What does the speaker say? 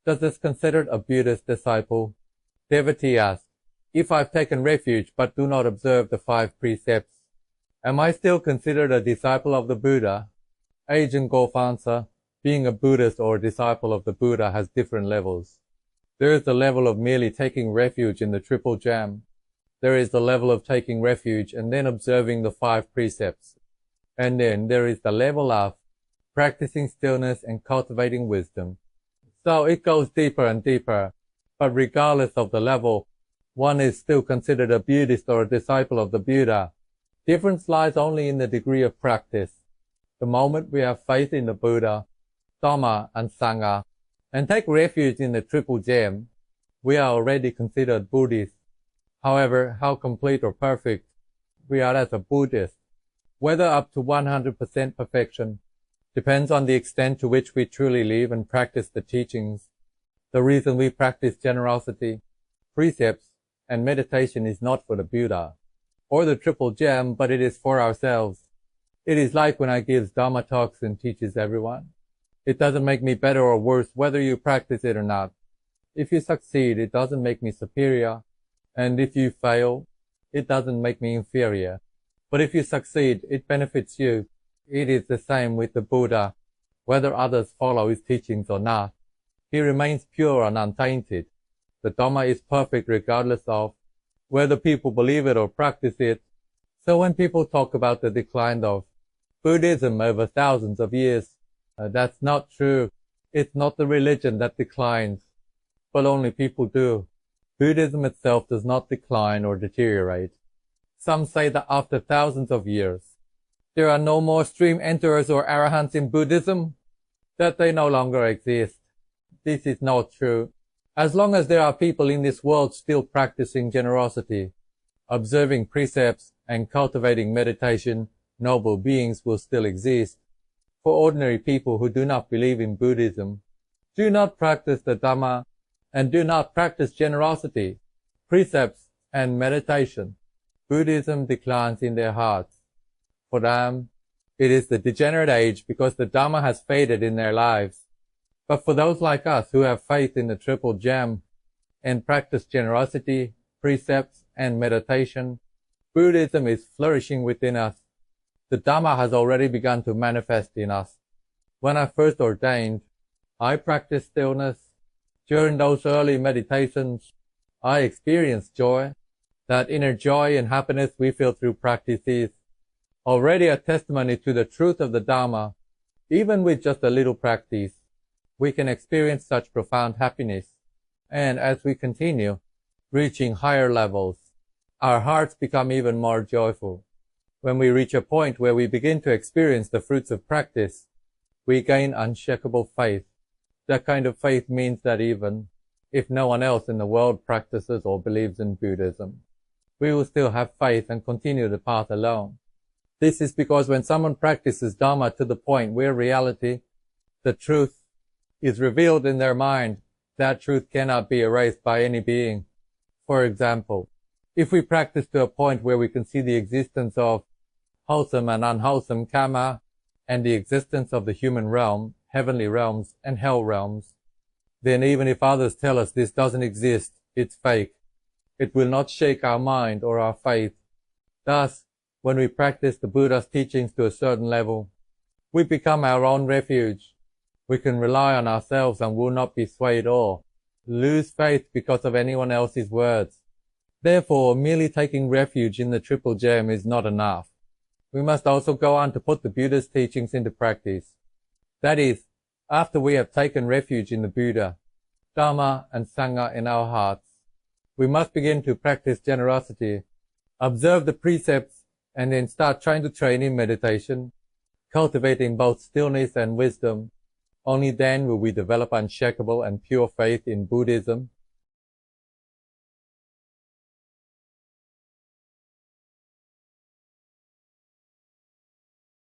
Does this consider a Buddhist disciple? Devotee asked, if I've taken refuge but do not observe the 5 precepts, am I still considered a disciple of the Buddha? Ajahn gave answer, being a Buddhist or a disciple of the Buddha has different levels. There is the level of merely taking refuge in the Triple Gem. There is the level of taking refuge and then observing the 5 precepts. And then there is the level of practicing stillness and cultivating wisdom. So it goes deeper and deeper, but regardless of the level, one is still considered a Buddhist or a disciple of the Buddha. Difference lies only in the degree of practice. The moment we have faith in the Buddha, Dhamma and Sangha, and take refuge in the Triple Gem, we are already considered Buddhists. However, how complete or perfect we are as a Buddhist, whether up to 100% perfection, depends on the extent to which we truly live and practice the teachings. The reason we practice generosity, precepts, and meditation is not for the Buddha or the Triple Gem, but it is for ourselves. It is like when I give Dhamma talks and teaches everyone. It doesn't make me better or worse whether you practice it or not. If you succeed, it doesn't make me superior, and if you fail, it doesn't make me inferior. But if you succeed, it benefits you. It is the same with the Buddha, whether others follow his teachings or not. He remains pure and untainted. The Dhamma is perfect regardless of whether people believe it or practice it. So when people talk about the decline of Buddhism over thousands of years, that's not true. It's not the religion that declines, but only people do. Buddhism itself does not decline or deteriorate. Some say that after thousands of years, there are no more stream enterers or arahants in Buddhism, that they no longer exist. This is not true. As long as there are people in this world still practicing generosity, observing precepts, and cultivating meditation, noble beings will still exist. For ordinary people who do not believe in Buddhism, do not practice the Dhamma, and do not practice generosity, precepts, and meditation, Buddhism declines in their hearts. For them, it is the degenerate age because the Dhamma has faded in their lives. But for those like us who have faith in the Triple Gem and practice generosity, precepts, and meditation, Buddhism is flourishing within us. The Dhamma has already begun to manifest in us. When I first ordained, I practiced stillness. During those early meditations, I experienced joy. That inner joy and happiness we feel through practice is already a testimony to the truth of the Dhamma. Even with just a little practice, we can experience such profound happiness. And as we continue, reaching higher levels, our hearts become even more joyful. When we reach a point where we begin to experience the fruits of practice, we gain unshakable faith. That kind of faith means that even if no one else in the world practices or believes in Buddhism, we will still have faith and continue the path alone. This is because when someone practices Dhamma to the point where reality, the truth, is revealed in their mind, that truth cannot be erased by any being. For example, if we practice to a point where we can see the existence of wholesome and unwholesome karma, and the existence of the human realm, heavenly realms, and hell realms, then even if others tell us this doesn't exist, it's fake, it will not shake our mind or our faith. Thus, when we practice the Buddha's teachings to a certain level, we become our own refuge. We can rely on ourselves and will not be swayed or lose faith because of anyone else's words. Therefore, merely taking refuge in the Triple Gem is not enough. We must also go on to put the Buddha's teachings into practice. That is, after we have taken refuge in the Buddha, Dhamma, and Sangha in our hearts, we must begin to practice generosity, observe the precepts, and then start trying to train in meditation, cultivating both stillness and wisdom. Only then will we develop unshakable and pure faith in Buddhism